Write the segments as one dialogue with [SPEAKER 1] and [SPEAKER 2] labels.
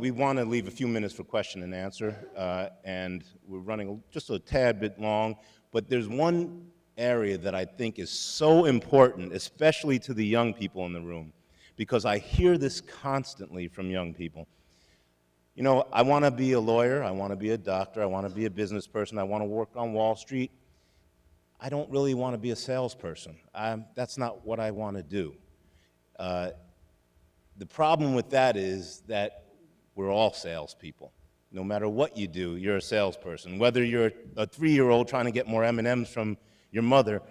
[SPEAKER 1] We want to leave a few minutes for question and answer, and we're running just a tad bit long, but there's one area that I think is so important, especially to the young people in the room, because I hear this constantly from young people. You know, I want to be a lawyer, I want to be a doctor, I want to be a business person, I want to work on Wall Street. I don't really want to be a salesperson. That's not what I want to do. The problem with that is that we're all salespeople. No matter what you do, you're a salesperson. Whether you're a 3-year-old trying to get more M&Ms from your mother,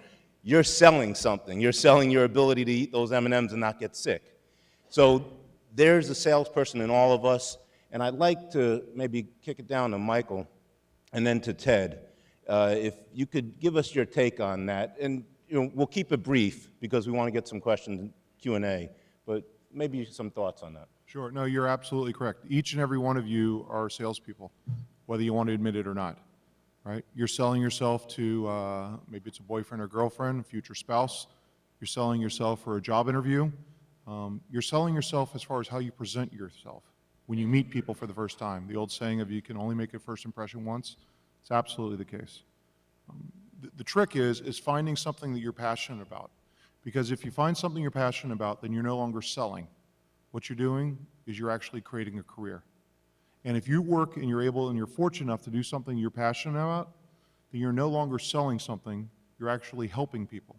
[SPEAKER 1] you're selling something. You're selling your ability to eat those M&Ms and not get sick. So there's a salesperson in all of us, and I'd like to maybe kick it down to Michael and then to Ted. If you could give us your take on that, and we'll keep it brief because we want to get some questions and Q&A, but maybe some thoughts on that.
[SPEAKER 2] Sure. No, you're absolutely correct. Each and every one of you are salespeople, whether you want to admit it or not, right? You're selling yourself to, maybe it's a boyfriend or girlfriend, a future spouse. You're selling yourself for a job interview. You're selling yourself as far as how you present yourself when you meet people for the first time. The old saying of you can only make a first impression once, it's absolutely the case. The trick is finding something that you're passionate about. Because if you find something you're passionate about, then you're no longer selling. What you're doing is you're actually creating a career. And if you work and you're able and you're fortunate enough to do something you're passionate about, then you're no longer selling something, you're actually helping people,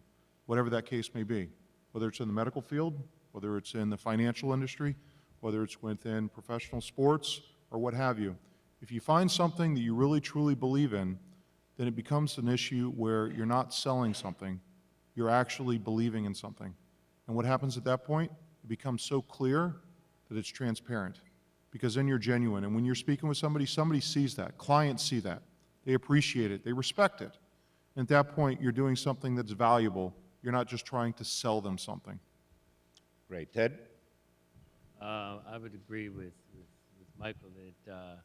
[SPEAKER 2] whatever that case may be. Whether it's in the medical field, whether it's in the financial industry, whether it's within professional sports, or what have you. If you find something that you really truly believe in, then it becomes an issue where you're not selling something, you're actually believing in something. And what happens at that point? It becomes so clear that it's transparent, because then you're genuine. And when you're speaking with somebody, somebody sees that. Clients see that. They appreciate it. They respect it. And at that point, you're doing something that's valuable. You're not just trying to sell them something.
[SPEAKER 1] Great. Ted?
[SPEAKER 3] I would agree with Michael that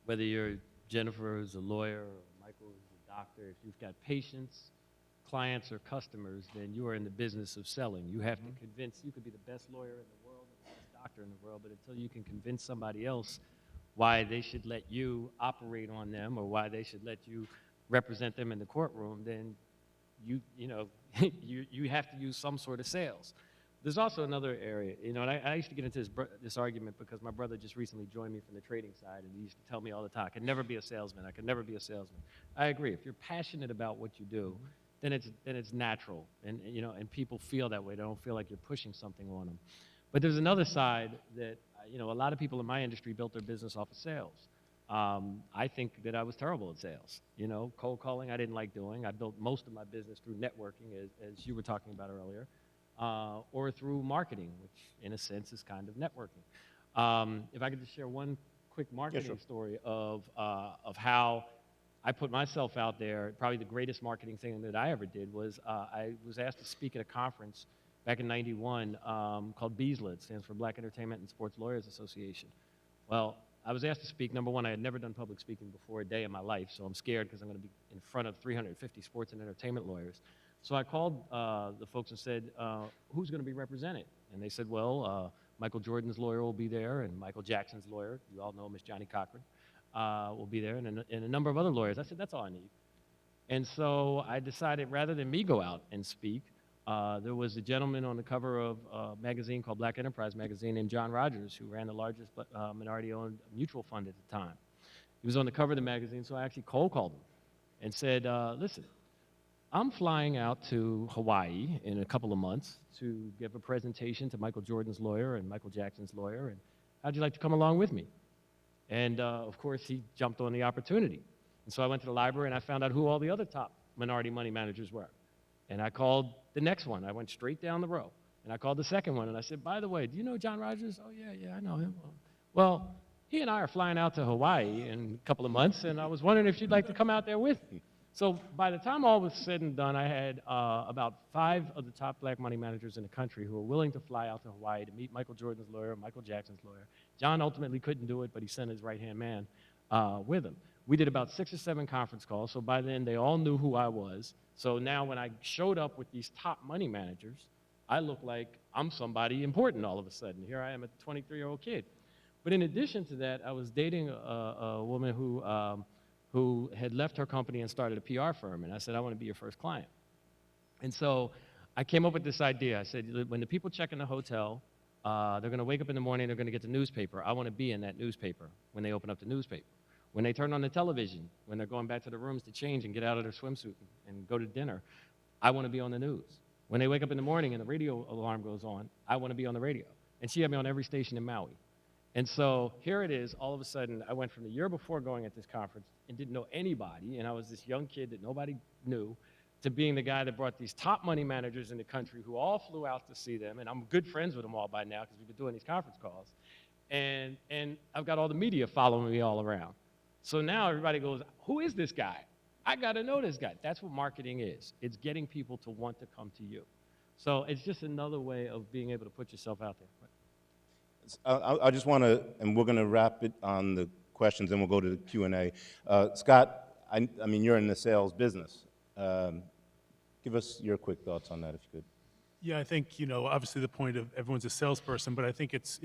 [SPEAKER 3] whether you're Jennifer who's a lawyer or Michael who's a doctor, if you've got patients, clients, or customers, then you are in the business of selling. You have to convince, you could be the best lawyer in the world, the best doctor in the world, but until you can convince somebody else why they should let you operate on them or why they should let you represent them in the courtroom, then you have to use some sort of sales. There's also another area, and I used to get into this argument because my brother just recently joined me from the trading side, and he used to tell me all the time, I could never be a salesman, I could never be a salesman. I agree. If you're passionate about what you do, then it's natural, and people feel that way. They don't feel like you're pushing something on them. But there's another side that a lot of people in my industry built their business off of sales. I think that I was terrible at sales. Cold calling I didn't like doing. I built most of my business through networking, as you were talking about earlier, or through marketing, which in a sense is kind of networking. If I could just share one quick marketing story of how I put myself out there. Probably the greatest marketing thing that I ever did was I was asked to speak at a conference back in '91 called BESLA. It stands for Black Entertainment and Sports Lawyers Association. Well, I was asked to speak. Number one, I had never done public speaking before a day in my life, so I'm scared because I'm going to be in front of 350 sports and entertainment lawyers. So I called the folks and said, who's going to be represented? And they said, well, Michael Jordan's lawyer will be there, and Michael Jackson's lawyer, you all know him as Johnny Cochran, will be there, and a number of other lawyers. I said, that's all I need. And so I decided rather than me go out and speak, there was a gentleman on the cover of a magazine called Black Enterprise Magazine named John Rogers, who ran the largest minority-owned mutual fund at the time. He was on the cover of the magazine, so I actually cold called him and said, listen, I'm flying out to Hawaii in a couple of months to give a presentation to Michael Jordan's lawyer and Michael Jackson's lawyer, and how'd you like to come along with me? And of course, he jumped on the opportunity. And so I went to the library and I found out who all the other top minority money managers were. And I called the next one. I went straight down the row. And I called the second one and I said, by the way, do you know John Rogers? Oh, yeah, I know him. Well, he and I are flying out to Hawaii in a couple of months, and I was wondering if you'd like to come out there with me. So by the time all was said and done, I had about 5 of the top black money managers in the country who were willing to fly out to Hawaii to meet Michael Jordan's lawyer, Michael Jackson's lawyer. John ultimately couldn't do it, but he sent his right-hand man with him. We did about 6 or 7 conference calls, so by then they all knew who I was. So now when I showed up with these top money managers, I look like I'm somebody important all of a sudden. Here I am, a 23-year-old kid. But in addition to that, I was dating a woman who had left her company and started a PR firm. And I said, I want to be your first client. And so I came up with this idea. I said, when the people check in the hotel, they're going to wake up in the morning, they're going to get the newspaper. I want to be in that newspaper when they open up the newspaper. When they turn on the television, when they're going back to the rooms to change and get out of their swimsuit and go to dinner, I want to be on the news. When they wake up in the morning and the radio alarm goes on, I want to be on the radio. And she had me on every station in Maui. And so here it is, all of a sudden, I went from the year before going at this conference and didn't know anybody, and I was this young kid that nobody knew, to being the guy that brought these top money managers in the country who all flew out to see them, and I'm good friends with them all by now because we've been doing these conference calls. And I've got all the media following me all around. So now everybody goes, who is this guy? I got to know this guy. That's what marketing is. It's getting people to want to come to you. So it's just another way of being able to put yourself out there.
[SPEAKER 1] I just want to, and we're going to wrap it on the questions, and we'll go to the Q&A. Scott, I mean, you're in the sales business. Give us your quick thoughts on that, if you could.
[SPEAKER 4] Yeah, I think, obviously the point of everyone's a salesperson, but I think it's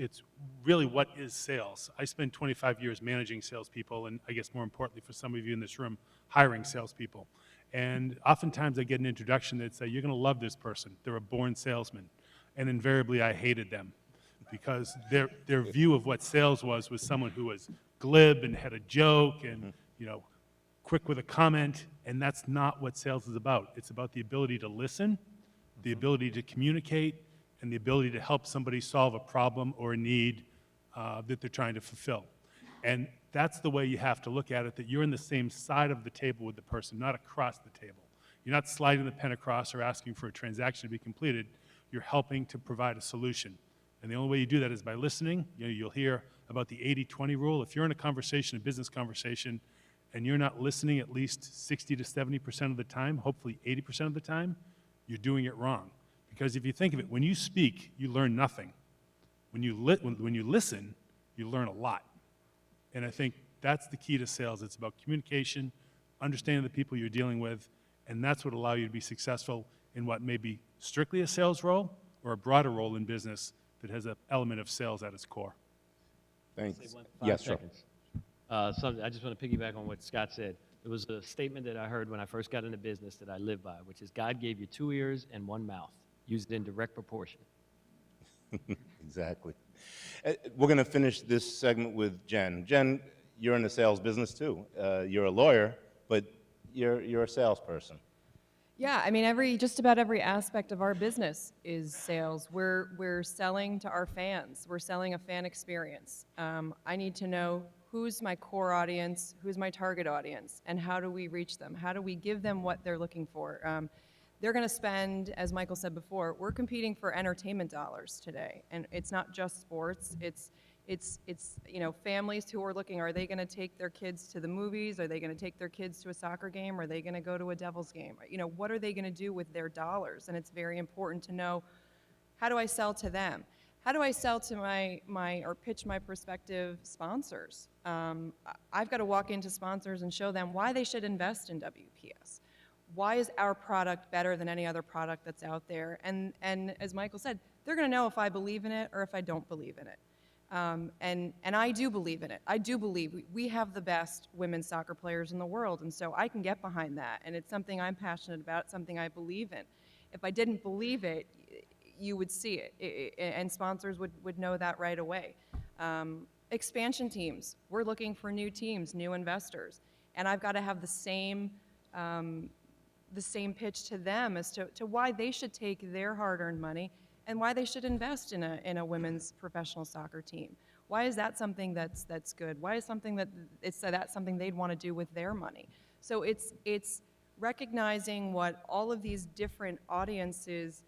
[SPEAKER 4] really what is sales. I spent 25 years managing salespeople, and I guess more importantly for some of you in this room, hiring salespeople. And oftentimes I get an introduction that say, you're going to love this person. They're a born salesman. And invariably I hated them because their view of what sales was someone who was glib and had a joke and, quick with a comment, and that's not what sales is about. It's about the ability to listen, the ability to communicate, and the ability to help somebody solve a problem or a need that they're trying to fulfill. And that's the way you have to look at it, that you're in the same side of the table with the person, not across the table. You're not sliding the pen across or asking for a transaction to be completed. You're helping to provide a solution. And the only way you do that is by listening. You'll hear about the 80-20 rule. If you're in a conversation, a business conversation, and you're not listening at least 60 to 70% of the time, hopefully 80% of the time, you're doing it wrong. Because if you think of it, when you speak, you learn nothing. When you listen, you learn a lot. And I think that's the key to sales. It's about communication, understanding the people you're dealing with, and that's what allows you to be successful in what may be strictly a sales role or a broader role in business that has an element of sales at its core.
[SPEAKER 1] Thanks.
[SPEAKER 3] Say 5
[SPEAKER 1] Yes, sir.
[SPEAKER 3] seconds. I just want to piggyback on what Scott said. There was a statement that I heard when I first got into business that I live by, which is God gave you 2 ears and 1 mouth. Use it in direct proportion.
[SPEAKER 1] Exactly. We're going to finish this segment with Jen. Jen, you're in the sales business too. You're a lawyer, but you're a salesperson.
[SPEAKER 5] Yeah, I mean, just about every aspect of our business is sales. We're selling to our fans. We're selling a fan experience. I need to know who's my core audience, who's my target audience, and how do we reach them? How do we give them what they're looking for? They're going to spend, as Michael said before, we're competing for entertainment dollars today, and it's not just sports. It's families who are looking, are they going to take their kids to the movies? Are they going to take their kids to a soccer game? Are they going to go to a Devils game? What are they going to do with their dollars? And it's very important to know, how do I sell to them? How do I sell to or pitch my prospective sponsors? I've got to walk into sponsors and show them why they should invest in WPS. Why is our product better than any other product that's out there? And as Michael said, they're going to know if I believe in it or if I don't believe in it. And I do believe in it. I do believe we have the best women's soccer players in the world, and so I can get behind that. And it's something I'm passionate about, something I believe in. If I didn't believe it, you would see it, and sponsors would know that right away. Expansion teams, we're looking for new teams, new investors, and I've got to have the same pitch to them as to why they should take their hard-earned money and why they should invest in a women's professional soccer team. Why is that something that's good? Why is that's something they'd want to do with their money? So it's recognizing what all of these different audiences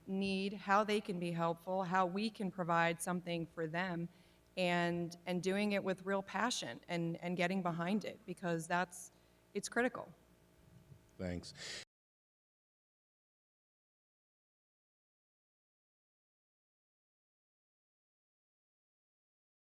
[SPEAKER 5] need, how they can be helpful, how we can provide something for them, and doing it with real passion and getting behind it, because it's critical.
[SPEAKER 1] Thanks.